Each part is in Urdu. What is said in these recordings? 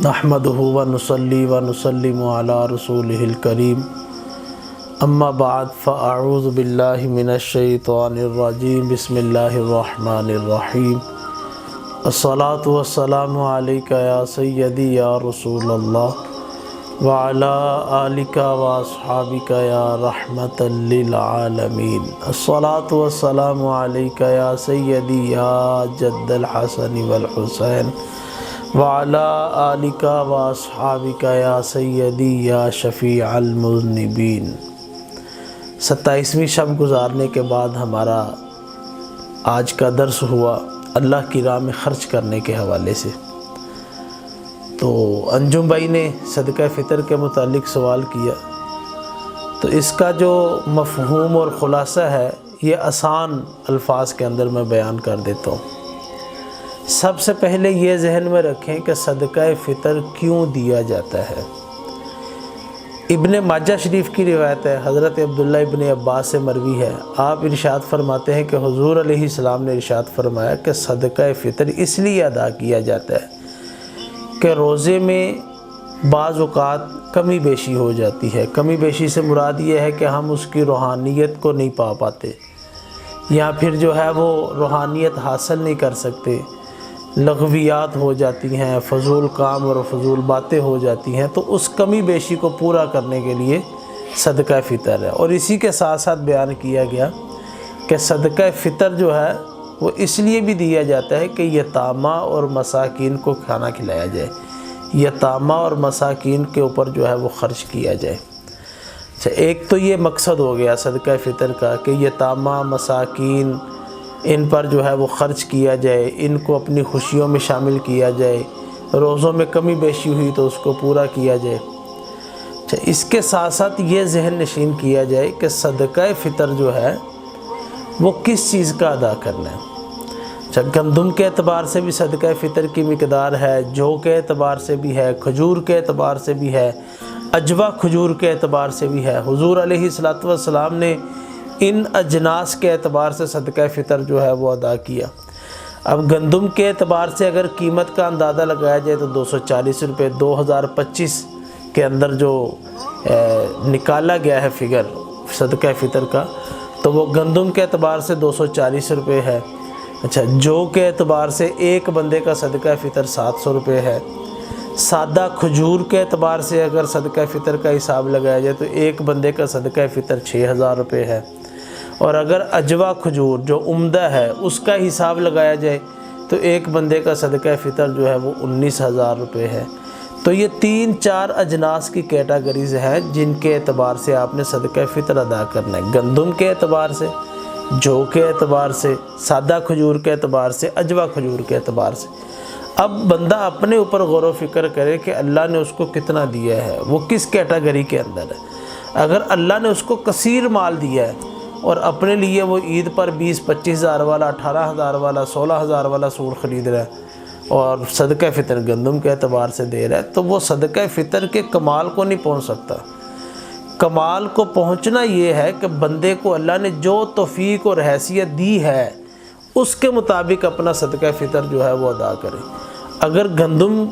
نحمدہ و نصلی و نسلم علی رسولہ الکریم اما بعد فاعوذ باللہ من الشیطان الرجیم بسم اللہ الرحمن الرحیم الصلاۃ والسلام علیک یا سیدی یا رسول اللہ وعلی آلک و اصحابک یا رحمۃ للعالمین الصلاۃ والسلام علیک یا سیدی یا جد الحسن والحسین وعلی آلک و اصحابک یا سیدی یا شفیع المذنبین۔ 27ویں شب گزارنے کے بعد ہمارا آج کا درس ہوا اللہ کی راہ میں خرچ کرنے کے حوالے سے۔ تو انجم بھائی نے صدقہ فطر کے متعلق سوال کیا، تو اس کا جو مفہوم اور خلاصہ ہے یہ آسان الفاظ کے اندر میں بیان کر دیتا ہوں۔ سب سے پہلے یہ ذہن میں رکھیں کہ صدقہ فطر کیوں دیا جاتا ہے۔ ابن ماجہ شریف کی روایت ہے، حضرت عبداللہ ابن عباس سے مروی ہے، آپ ارشاد فرماتے ہیں کہ حضور علیہ السلام نے ارشاد فرمایا کہ صدقہ فطر اس لیے ادا کیا جاتا ہے کہ روزے میں بعض اوقات کمی بیشی ہو جاتی ہے۔ کمی بیشی سے مراد یہ ہے کہ ہم اس کی روحانیت کو نہیں پا پاتے، یا پھر جو ہے وہ روحانیت حاصل نہیں کر سکتے، لغویات ہو جاتی ہیں، فضول کام اور فضول باتیں ہو جاتی ہیں، تو اس کمی بیشی کو پورا کرنے کے لیے صدقہ فطر ہے۔ اور اسی کے ساتھ ساتھ بیان کیا گیا کہ صدقہ فطر جو ہے وہ اس لیے بھی دیا جاتا ہے کہ یتامہ اور مساکین کو کھانا کھلایا جائے، یتامہ اور مساکین کے اوپر جو ہے وہ خرچ کیا جائے۔ اچھا، ایک تو یہ مقصد ہو گیا صدقہ فطر کا کہ یتامہ مساکین ان پر جو ہے وہ خرچ کیا جائے، ان کو اپنی خوشیوں میں شامل کیا جائے، روزوں میں کمی بیشی ہوئی تو اس کو پورا کیا جائے۔ اچھا، اس کے ساتھ ساتھ یہ ذہن نشین کیا جائے کہ صدقہ فطر جو ہے وہ کس چیز کا ادا کرنا ہے۔ اچھا، گندم کے اعتبار سے بھی صدقہ فطر کی مقدار ہے، جو کے اعتبار سے بھی ہے، کھجور کے اعتبار سے بھی ہے، عجوہ کھجور کے اعتبار سے بھی ہے۔ حضور علیہ السلام نے ان اجناس کے اعتبار سے صدقہ فطر جو ہے وہ ادا کیا۔ اب گندم کے اعتبار سے اگر قیمت کا اندازہ لگایا جائے تو 240 روپے 2025 کے اندر جو نکالا گیا ہے فگر صدقہ فطر کا، تو وہ گندم کے اعتبار سے 240 روپے ہے۔ اچھا، جو کے اعتبار سے ایک بندے کا صدقہ فطر 700 روپے ہے۔ سادہ کھجور کے اعتبار سے اگر صدقہ فطر کا حساب لگایا جائے تو ایک بندے کا صدقہ فطر 6000 روپے ہے۔ اور اگر عجوہ کھجور جو عمدہ ہے اس کا حساب لگایا جائے تو ایک بندے کا صدقہ فطر جو ہے وہ 19000 روپے ہے۔ تو یہ 3-4 اجناس کی کیٹاگریز ہیں جن کے اعتبار سے آپ نے صدقہ فطر ادا کرنا ہے، گندم کے اعتبار سے، جو کے اعتبار سے، سادہ کھجور کے اعتبار سے، عجوہ کھجور کے اعتبار سے۔ اب بندہ اپنے اوپر غور و فکر کرے کہ اللہ نے اس کو کتنا دیا ہے، وہ کس کیٹاگری کے اندر ہے۔ اگر اللہ نے اس کو کثیر مال دیا ہے اور اپنے لیے وہ عید پر 20-25 ہزار والا، 18 ہزار والا، 16 ہزار والا سوٹ خرید رہا ہے اور صدقہ فطر گندم کے اعتبار سے دے رہا ہے، تو وہ صدقہ فطر کے کمال کو نہیں پہنچ سکتا۔ کمال کو پہنچنا یہ ہے کہ بندے کو اللہ نے جو توفیق اور حیثیت دی ہے اس کے مطابق اپنا صدقہ فطر جو ہے وہ ادا کرے۔ اگر گندم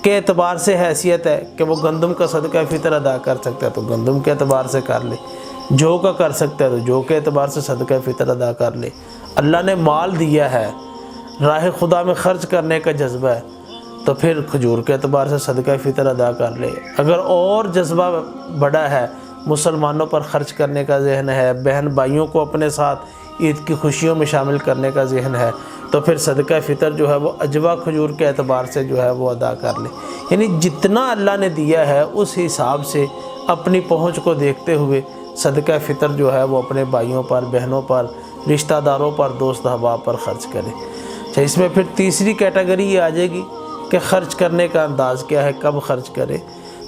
کے اعتبار سے حیثیت ہے کہ وہ گندم کا صدقہ فطر ادا کر سکتا ہے تو گندم کے اعتبار سے کر لے، جو کا کر سکتا ہے تو جو کے اعتبار سے صدقہ فطر ادا کر لے۔ اللہ نے مال دیا ہے، راہ خدا میں خرچ کرنے کا جذبہ ہے تو پھر کھجور کے اعتبار سے صدقہ فطر ادا کر لے۔ اگر اور جذبہ بڑا ہے، مسلمانوں پر خرچ کرنے کا ذہن ہے، بہن بھائیوں کو اپنے ساتھ عید کی خوشیوں میں شامل کرنے کا ذہن ہے، تو پھر صدقہ فطر جو ہے وہ عجوہ کھجور کے اعتبار سے جو ہے وہ ادا کر لے۔ یعنی جتنا اللہ نے دیا ہے اس حساب سے اپنی پہنچ کو دیکھتے ہوئے صدقہ فطر جو ہے وہ اپنے بھائیوں پر، بہنوں پر، رشتہ داروں پر، دوست احباب پر خرچ کرے۔ اچھا، اس میں پھر تیسری کیٹیگری یہ آ جائے گی کہ خرچ کرنے کا انداز کیا ہے، کب خرچ کرے۔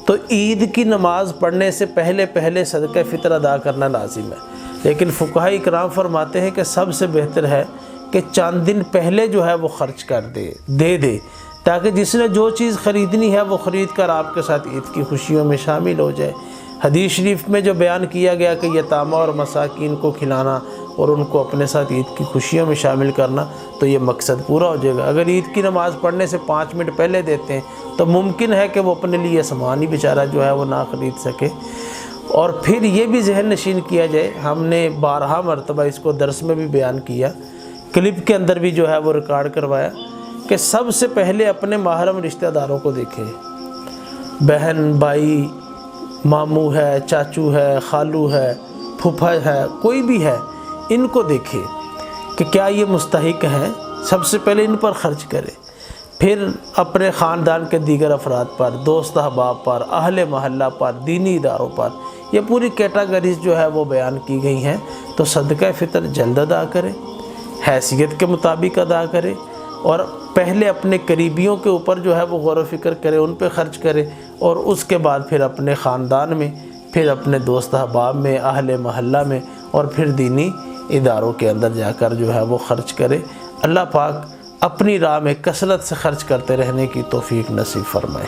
تو عید کی نماز پڑھنے سے پہلے صدقہ فطر ادا کرنا لازم ہے، لیکن فقہاء اکرام فرماتے ہیں کہ سب سے بہتر ہے کہ چند دن پہلے جو ہے وہ خرچ کر دے تاکہ جس نے جو چیز خریدنی ہے وہ خرید کر آپ کے ساتھ عید کی خوشیوں میں شامل ہو جائے۔ حدیث شریف میں جو بیان کیا گیا کہ یتامہ اور مساکین کو کھلانا، اور ان کو اپنے ساتھ عید کی خوشیوں میں شامل کرنا، تو یہ مقصد پورا ہو جائے گا۔ اگر عید کی نماز پڑھنے سے 5 منٹ پہلے دیتے ہیں تو ممکن ہے کہ وہ اپنے لیے سامان ہی بیچارہ جو ہے وہ نہ خرید سکے۔ اور پھر یہ بھی ذہن نشین کیا جائے، ہم نے بارہا مرتبہ اس کو درس میں بھی بیان کیا، کلپ کے اندر بھی جو ہے وہ ریکارڈ کروایا، کہ سب سے پہلے اپنے محرم رشتہ داروں کو دیکھیں، بہن، بھائی، ماموں ہے، چاچو ہے، خالو ہے، پھوپھا ہے، کوئی بھی ہے، ان کو دیکھیں کہ کیا یہ مستحق ہیں، سب سے پہلے ان پر خرچ کرے، پھر اپنے خاندان کے دیگر افراد پر، دوست احباب پر، اہل محلہ پر، دینی اداروں پر، یہ پوری کیٹاگریز جو ہے وہ بیان کی گئی ہیں۔ تو صدقہ فطر جلد ادا کرے، حیثیت کے مطابق ادا کرے، اور پہلے اپنے قریبیوں کے اوپر جو ہے وہ غور و فکر کرے، ان پہ خرچ کرے، اور اس کے بعد پھر اپنے خاندان میں، پھر اپنے دوست احباب میں، اہل محلہ میں، اور پھر دینی اداروں کے اندر جا کر جو ہے وہ خرچ کرے۔ اللہ پاک اپنی راہ میں کثرت سے خرچ کرتے رہنے کی توفیق نصیب فرمائے۔